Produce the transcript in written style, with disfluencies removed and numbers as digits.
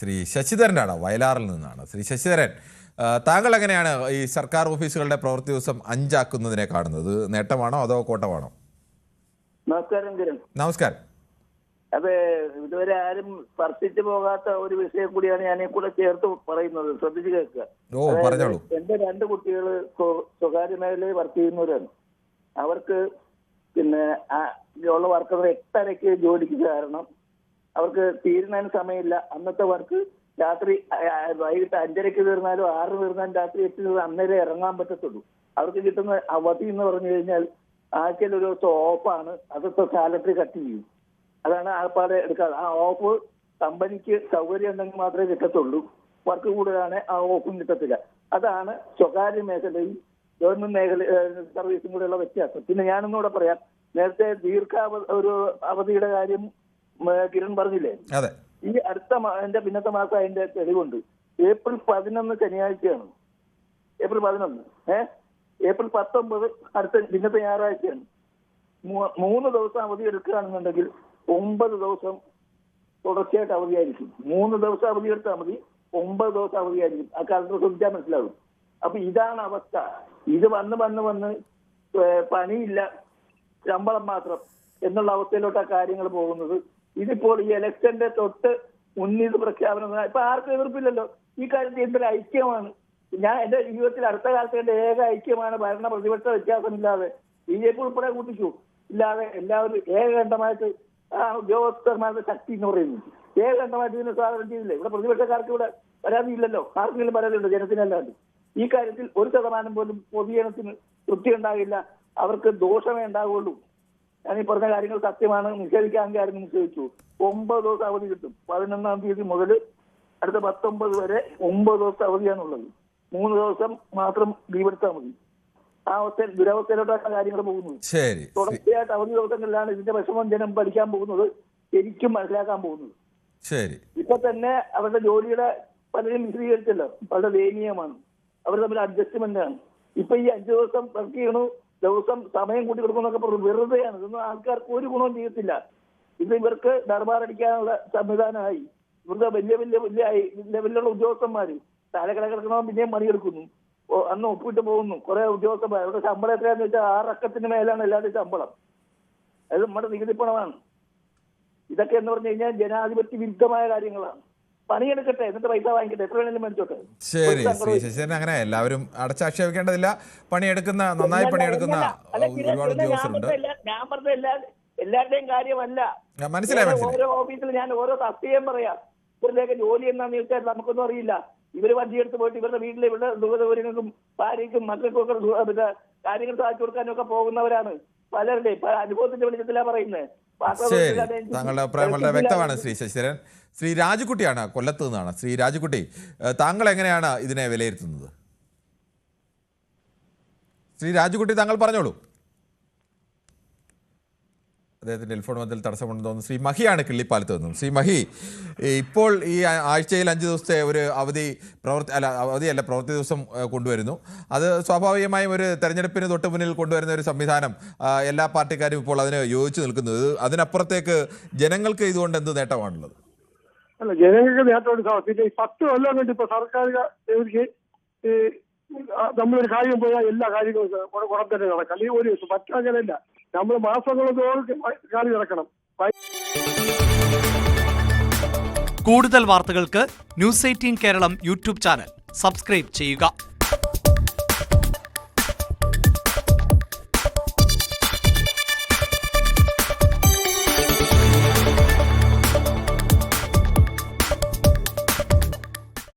ശ്രീ ശശിധരനാണ്, വയലാറിൽ നിന്നാണ്. ശ്രീ ശശിധരൻ, താങ്കൾ എങ്ങനെയാണ് ഈ സർക്കാർ ഓഫീസുകളുടെ പ്രവൃത്തി ദിവസം 5 ആക്കുന്നതിനെ കാണുന്നത്? നേട്ടമാണോ അതോ കോട്ടമാണോ? നമസ്കാരം കിരൺ. നമസ്കാരം. അതെ, ഇതുവരെ ആരും സ്പർശിച്ചു പോകാത്ത ഒരു വിഷയം കൂടിയാണ് ഞാൻ കൂടെ ചേർത്ത് പറയുന്നത്. ശ്രദ്ധിച്ചു കേൾക്കുക. പറഞ്ഞോളൂ. എന്റെ 2 കുട്ടികൾ സ്വകാര്യ മേഖലയിൽ വർക്ക് ചെയ്യുന്നവരാണ്. അവർക്ക് പിന്നെ ഉള്ള വർക്കർ 8:30 ജോലിക്ക് കാരണം അവർക്ക് തീരുന്നതിന് സമയമില്ല. അന്നത്തെ വർക്ക് രാത്രി വൈകിട്ട് 5:30 തീർന്നാലും 6 തീർന്നാലും രാത്രി 8 അന്നേരം ഇറങ്ങാൻ പറ്റത്തുള്ളൂ. അവർക്ക് കിട്ടുന്ന അവധി എന്ന് പറഞ്ഞു കഴിഞ്ഞാൽ ആഴ്ചയിൽ ഒരു ദിവസം ഓഫാണ്. അതൊക്കെ സാലറി കട്ട് ചെയ്യും. അതാണ് ആൾപ്പാടെ എടുക്കാറ്. ആ ഓഫ് കമ്പനിക്ക് സൗകര്യം ഉണ്ടെങ്കിൽ മാത്രമേ കിട്ടത്തുള്ളൂ. വർക്ക് കൂടുതലാണ്, ആ ഓഫും കിട്ടത്തില്ല. അതാണ് സ്വകാര്യ മേഖലയും ഗവൺമെന്റ് മേഖല സർവീസും കൂടെയുള്ള വ്യത്യാസം. പിന്നെ ഞാനൊന്നുകൂടെ പറയാം. നേരത്തെ ഒരു അവധിയുടെ കാര്യം കിരൺ പറഞ്ഞില്ലേ? ഈ എന്റെ പിന്നത്തെ മാസം അതിന്റെ തെളിവുണ്ട്. ഏപ്രിൽ 11 ശനിയാഴ്ചയാണ്. ഏപ്രിൽ 11 ഏപ്രിൽ 19 പിന്നത്തെ ഞായറാഴ്ചയാണ്. 3 ദിവസം അവധി എടുക്കുകയാണെന്നുണ്ടെങ്കിൽ 9 ദിവസം തുടർച്ചയായിട്ട് അവധിയായിരിക്കും. 3 ദിവസം അവധി എടുത്താൽ മതി, 9 ദിവസം അവധിയായിരിക്കും. ആ കാലത്ത് ശ്രദ്ധിച്ചാൽ മനസ്സിലാവും. അപ്പൊ ഇതാണ് അവസ്ഥ. ഇത് വന്ന് പണിയില്ല, ശമ്പളം മാത്രം എന്നുള്ള അവസ്ഥയിലോട്ടാണ് കാര്യങ്ങൾ പോകുന്നത്. ഇതിപ്പോൾ ഈ ഇലക്ഷന്റെ തൊട്ട് മുന്നിൽ പ്രഖ്യാപനം ഇപ്പൊ ആർക്കും എതിർപ്പില്ലല്ലോ. ഈ കാര്യത്തിൽ എന്തൊരു ഐക്യമാണ്. ഞാൻ എന്റെ ജീവിതത്തിൽ അടുത്ത കാലത്ത് എന്റെ ഏക ഐക്യമാണ് ഭരണ പ്രതിപക്ഷ വ്യത്യാസമില്ലാതെ BJP ഉൾപ്പെടെ കൂട്ടിച്ചു ഇല്ലാതെ എല്ലാവരും ഏകകണ്ഠമായിട്ട് ഉദ്യോഗസ്ഥന്മാരുടെ ശക്തി എന്ന് പറയുന്നത് ഏകകണ്ഠമായിട്ട് ഇതിനെ സ്വാഗതം ചെയ്തില്ലേ? ഇവിടെ പ്രതിപക്ഷക്കാർക്ക് ഇവിടെ പരാതിയില്ലല്ലോ. ആർക്കെങ്കിലും പരാതിയുണ്ട് ജനത്തിനല്ലാണ്ട്? ഈ കാര്യത്തിൽ 1% പോലും പൊതുജനത്തിന് തൃപ്തി ഉണ്ടാകില്ല. അവർക്ക് ദോഷമേ ഉണ്ടാകുള്ളൂ. ഞാൻ ഈ പറഞ്ഞ കാര്യങ്ങൾ സത്യമാണ്. നിഷേധിക്കാമെങ്കിൽ ആരും നിഷേധിച്ചു. 9 ദിവസം അവധി കിട്ടും. 11-ാം തീയതി മുതൽ അടുത്ത 19 വരെ 9 ദിവസം അവധിയാണുള്ളത്. 3 ദിവസം മാത്രം ലീവ് എടുത്താൽ മതി. ആ അവസ്ഥയിൽ ദുരവസ്ഥയിലോട്ടാണ് കാര്യങ്ങൾ പോകുന്നത്. തുടർച്ചയായിട്ട് അവധി ദിവസങ്ങളിലാണ് ഇതിന്റെ വിഷമം ജനം പഠിക്കാൻ പോകുന്നത്, ശരിക്കും മനസ്സിലാക്കാൻ പോകുന്നത്. ഇപ്പൊ തന്നെ അവരുടെ ജോലിയുടെ പലരും വിശദീകരിച്ചല്ലോ. വളരെ ദയനീയമാണ്. അവർ തമ്മിൽ അഡ്ജസ്റ്റ്മെന്റ് ആണ്. ഇപ്പൊ ഈ 5 ദിവസം വർക്ക് ചെയ്യണു, ദിവസം സമയം കൂട്ടി കൊടുക്കുന്നൊക്കെ വെറുതെയാണ്. ഇതൊന്നും ആൾക്കാർക്ക് ഒരു ഗുണവും ചെയ്യത്തില്ല. ഇത് ഇവർക്ക് ദർബാറടിക്കാനുള്ള സംവിധാനമായി. ഇവരുടെ വലിയ ലെവലിലുള്ള ഉദ്യോഗസ്ഥന്മാര് താഴെക്കട കിടക്കണോ പിന്നെയും പണിയെടുക്കുന്നു. അന്ന് ഒപ്പിട്ട് പോകുന്നു. കുറെ ഉദ്യോഗസ്ഥന്മാർ. അവരുടെ ശമ്പളം എത്രയാന്ന് വെച്ചാൽ 6 അക്കത്തിന് മേലാണ് എല്ലാവരുടെയും ശമ്പളം. അത് നമ്മുടെ നികുതി പണമാണ്. ഇതൊക്കെ എന്ന് പറഞ്ഞു കഴിഞ്ഞാൽ ജനാധിപത്യ വിരുദ്ധമായ കാര്യങ്ങളാണ്. പണിയെടുക്കട്ടെ, എന്നിട്ട് പൈസ വാങ്ങിക്കട്ടെ, എത്ര വേണമെങ്കിലും മേടിച്ചോട്ടെ. ശരി ശശിധരൻ, അങ്ങനെ എല്ലാവരും അടച്ചാക്ഷേപിക്കേണ്ടതില്ല. പണിയെടുക്കുന്ന നന്നായി പണിയെടുക്കുന്ന ഒരുപാട് ഉദ്യോഗസ്ഥരുണ്ട്. ഞാൻ പറഞ്ഞ എല്ലാവരുടെയും കാര്യമല്ല. മനസ്സിലായി. ഓരോ ഓഫീസിൽ ഞാൻ ഓരോ സത്യം പറയാം. ഇവരുടെയൊക്കെ ജോലി എന്താണെന്ന് ചോദിച്ചാൽ നമുക്കൊന്നും അറിയില്ല. ഇവര് വണ്ടിയെടുത്ത് പോയിട്ട് ഇവരുടെ വീട്ടിലെ ഇവരുടെ ദുരിതങ്ങൾക്കും ഭാര്യയ്ക്കും മക്കൾക്കും ഒക്കെ കാര്യങ്ങൾ സാധിച്ചു കൊടുക്കാനും ഒക്കെ പോകുന്നവരാണ്. പലരുടെ അനുഭവത്തിന്റെ വെളിച്ചത്തിലാ പറയുന്നത്. താങ്കളുടെ അഭിപ്രായം വളരെ വ്യക്തമാണ് ശ്രീ ശശിധരൻ. ശ്രീ രാജുക്കുട്ടിയാണ്, കൊല്ലത്ത് നിന്നാണ്. ശ്രീ രാജുക്കുട്ടി, താങ്കൾ എങ്ങനെയാണ് ഇതിനെ വിലയിരുത്തുന്നത്? ശ്രീ രാജുക്കുട്ടി, താങ്കൾ പറഞ്ഞോളൂ. അദ്ദേഹത്തിൻ്റെ ടെലിഫോൺ ബന്ധത്തിൽ തടസ്സമുണ്ടെന്ന് തോന്നുന്നു. ശ്രീ മഹിയാണ് കിള്ളിപ്പാലത്ത് നിന്നും. ശ്രീ മഹി, ഇപ്പോൾ ഈ ആഴ്ചയിൽ 5 ദിവസത്തെ ഒരു അവധിയല്ല പ്രവൃത്തി ദിവസം കൊണ്ടുവരുന്നു. അത് സ്വാഭാവികമായും ഒരു തെരഞ്ഞെടുപ്പിന് തൊട്ട് മുന്നിൽ കൊണ്ടുവരുന്ന ഒരു സംവിധാനം. എല്ലാ പാർട്ടിക്കാരും ഇപ്പോൾ അതിന് യോജിച്ചു നിൽക്കുന്നത്. അതിനപ്പുറത്തേക്ക് ജനങ്ങൾക്ക് ഇതുകൊണ്ട് എന്ത് നേട്ടമാണുള്ളത്? അല്ല, ജനങ്ങൾക്ക് നേട്ടമുണ്ട്. പിന്നെ 10 കൊല്ലം കൊണ്ട് ഇപ്പൊ സർക്കാർ നമ്മളൊരു കാര്യം പോയാൽ എല്ലാ കാര്യങ്ങളും കുറെ തന്നെ നടക്കാം. അല്ലെങ്കിൽ ഒരു ദിവസം മറ്റങ്ങനെയല്ല. നമ്മൾ മാസങ്ങളോളം കളി നടക്കണം. കൂടുതൽ വാർത്തകൾക്ക് News 18 Keralam YouTube channel subscribe ചെയ്യുക.